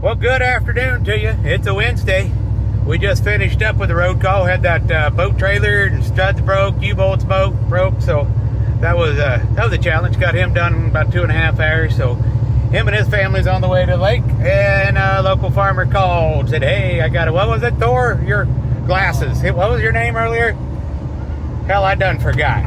Well, good afternoon to you. It's a Wednesday. We just finished up with the road call. Had that boat trailer and struts broke, U-bolts broke. So that was a challenge. Got him done in about 2.5 hours. So him and his family's on the way to the lake. And a local farmer called, said, "Hey, I got it. What was it, Thor? Your glasses. Hey, what was your name earlier? Hell, I done forgot.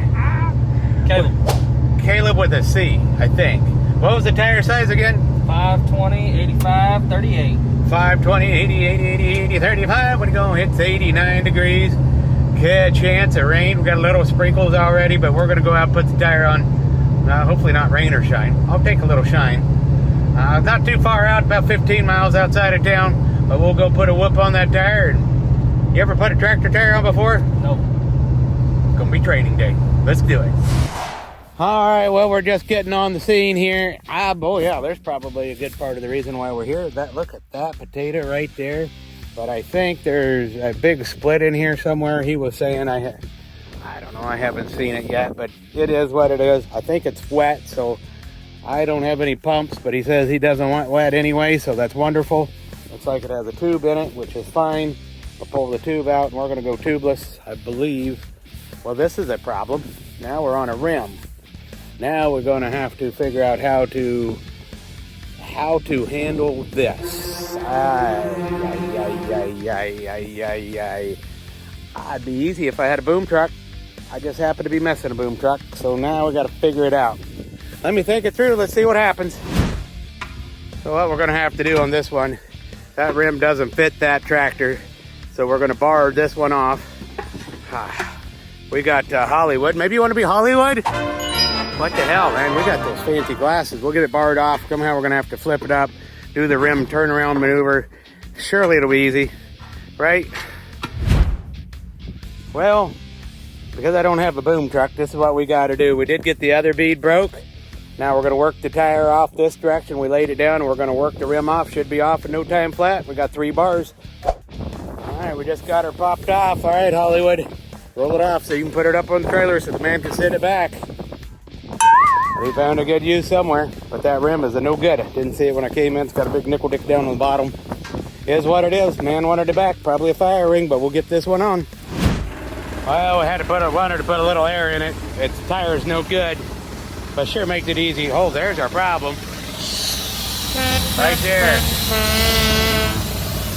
Caleb with a C, I think. What was the tire size again? 520, 85, 38. 520, 80, 80, 80, 80, 35. When it go, it's 89 degrees. Good chance of rain. We got a little sprinkles already, but we're going to go out and put the tire on. Hopefully not rain or shine. I'll take a little shine. Not too far out, about 15 miles outside of town, but we'll go put a whoop on that tire. And you ever put a tractor tire on before? Nope. It's going to be training day. Let's do it. All right, well, we're just getting on the scene here. Boy, yeah, there's probably a good part of the reason why we're here. Look at that potato right there. But I think there's a big split in here somewhere. He was saying, I don't know, I haven't seen it yet, but it is what it is. I think it's wet, so I don't have any pumps, but he says he doesn't want wet anyway, so that's wonderful. Looks like it has a tube in it, which is fine. I'll pull the tube out, and we're gonna go tubeless, I believe. Well, this is a problem. Now we're on a rim. Now we're going to have to figure out how to handle this. It'd be easy if I had a boom truck. I just happen to be missing a boom truck, so now we got to figure it out. Let me think it through. Let's see what happens. So what we're going to have to do on this one, that rim doesn't fit that tractor, so we're going to bar this one off. We got Hollywood. Maybe you want to be Hollywood? What the hell, man? We got those fancy glasses. We'll get it barred off. Somehow we're going to have to flip it up, do the rim turnaround maneuver. Surely it'll be easy, right? Well, because I don't have a boom truck, this is what we got to do. We did get the other bead broke. Now we're going to work the tire off this direction. We laid it down, and we're going to work the rim off. Should be off in no time flat. We got 3 bars. All right, we just got her popped off. All right, Hollywood. Roll it off so you can put it up on the trailer so the man can sit it back. We found a good use somewhere, but that rim is a no good. Didn't see it when I came in. It's got a big nickel dick down on the bottom. Is what it is. Man wanted it back. Probably a fire ring, but we'll get this one on. Well, we had to wanted to put a little air in it. Its tire's no good, but sure makes it easy. Oh, there's our problem. Right there.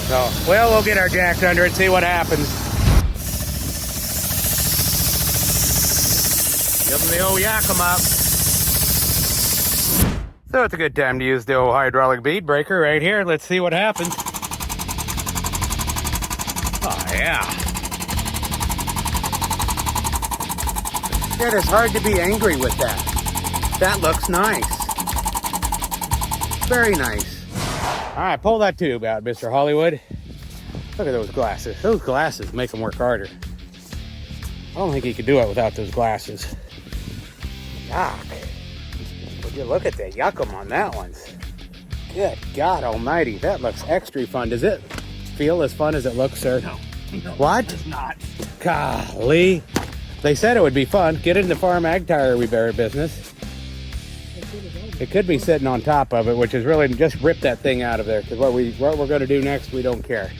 So, well, we'll get our jacks under it, see what happens. Give them the old yuckum up. So it's a good time to use the old hydraulic bead breaker right here. Let's see what happens. Oh, yeah. It is hard to be angry with that. That looks nice. Very nice. All right, pull that tube out, Mr. Hollywood. Look at those glasses. Those glasses make them work harder. I don't think he could do it without those glasses. Yuck. Would you look at the yuckum on that one? Good God almighty, that looks extra fun. Does it feel as fun as it looks, sir? No. What? It's not. Golly. They said it would be fun. Get in the farm ag tire repair business. It could be sitting on top of it, which is really just rip that thing out of there, because what we're going to do next, we don't care.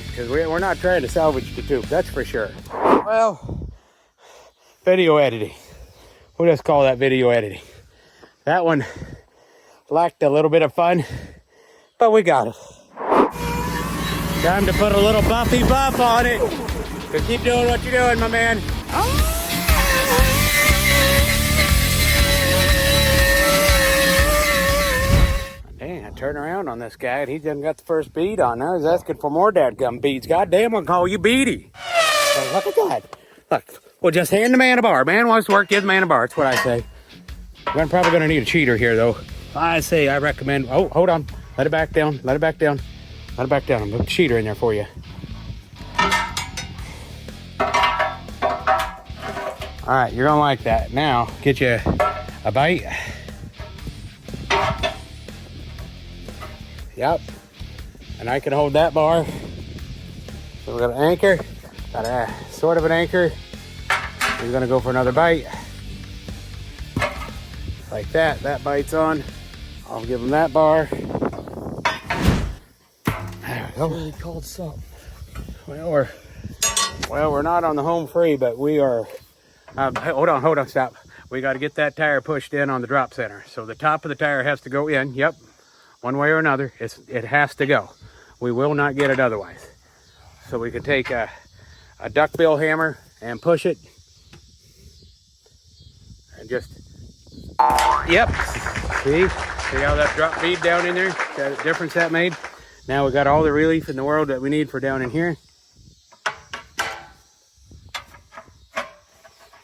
Because we're not trying to salvage the tube, that's for sure. Well, video editing. We'll just call that video editing. That one lacked a little bit of fun, but we got it. Time to put a little buffy buff on it. So keep doing what you're doing, my man. Dang, I turn around on this guy and he done got the first bead on. Now he's asking for more dadgum beads. God damn, I'll call you Beady. So look at that. Look. Well, just hand the man a bar. Man wants to work, give the man a bar. That's what I say. I'm probably going to need a cheater here, though. I recommend... Oh, hold on. Let it back down. Let it back down. Let it back down. I'm going to put a cheater in there for you. All right, you're going to like that. Now, get you a bite. Yep. And I can hold that bar. So we got an anchor. Got a sort of an anchor. We're gonna go for another bite. Like that, that bite's on. I'll give them that bar. There we go. Really called something. Well, we're not on the home free, but we are. Hold on, stop. We got to get that tire pushed in on the drop center. So the top of the tire has to go in. Yep, one way or another, it has to go. We will not get it otherwise. So we can take a duckbill hammer and push it, and just. Yep. See how that drop bead down in there? Got a difference that made. Now we got all the relief in the world that we need for down in here.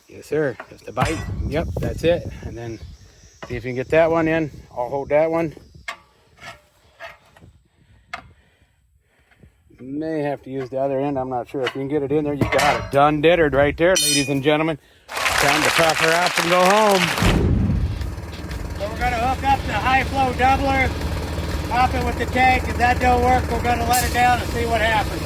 Yes, sir. Just a bite. Yep, that's it. And then see if you can get that one in. I'll hold that one. May have to use the other end. I'm not sure. If you can get it in there, you got it. Done dittered right there, ladies and gentlemen. Time to pack her up and go home. So we're going to hook up the high flow doubler, pop it with the tank. If that don't work, we're going to let it down and see what happens.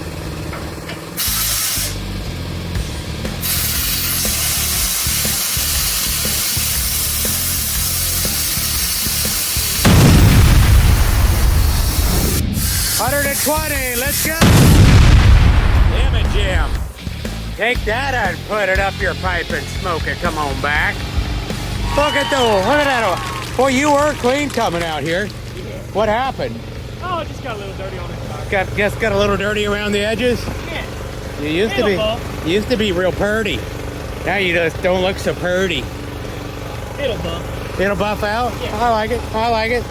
$120, let's go. Damn it, Jim. Take that and put it up your pipe and smoke it. Come on back. Look at that. Boy, you were clean coming out here. Yeah. What happened? Oh, it just got a little dirty on it. Got a little dirty around the edges? Yeah. You used to be real purty. Now you just don't look so purty. It'll buff. It'll buff out? Yeah. I like it.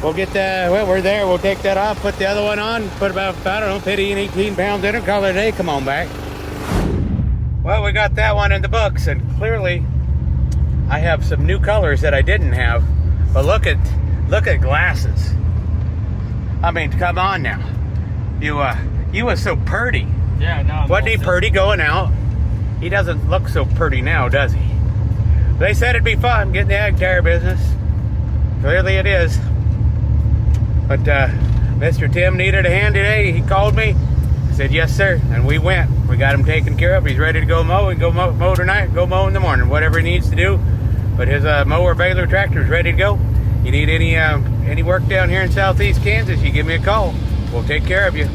We'll get the, well, we're there. We'll take that off, put the other one on, put about, I don't know, 15, 18 pounds in it, call it a day, come on back. Well, we got that one in the books, and clearly I have some new colors that I didn't have. But look at glasses. I mean, come on now. You was so purty. Yeah, no. Wasn't he purty going out? He doesn't look so purty now, does he? They said it'd be fun getting the ag tire business. Clearly it is. But Mr. Tim needed a hand today. He called me. I said, yes, sir. And we went. We got him taken care of. He's ready to go mow. We can go mow tonight, go mow in the morning, whatever he needs to do. But his mower baler tractor is ready to go. You need any work down here in southeast Kansas, you give me a call. We'll take care of you.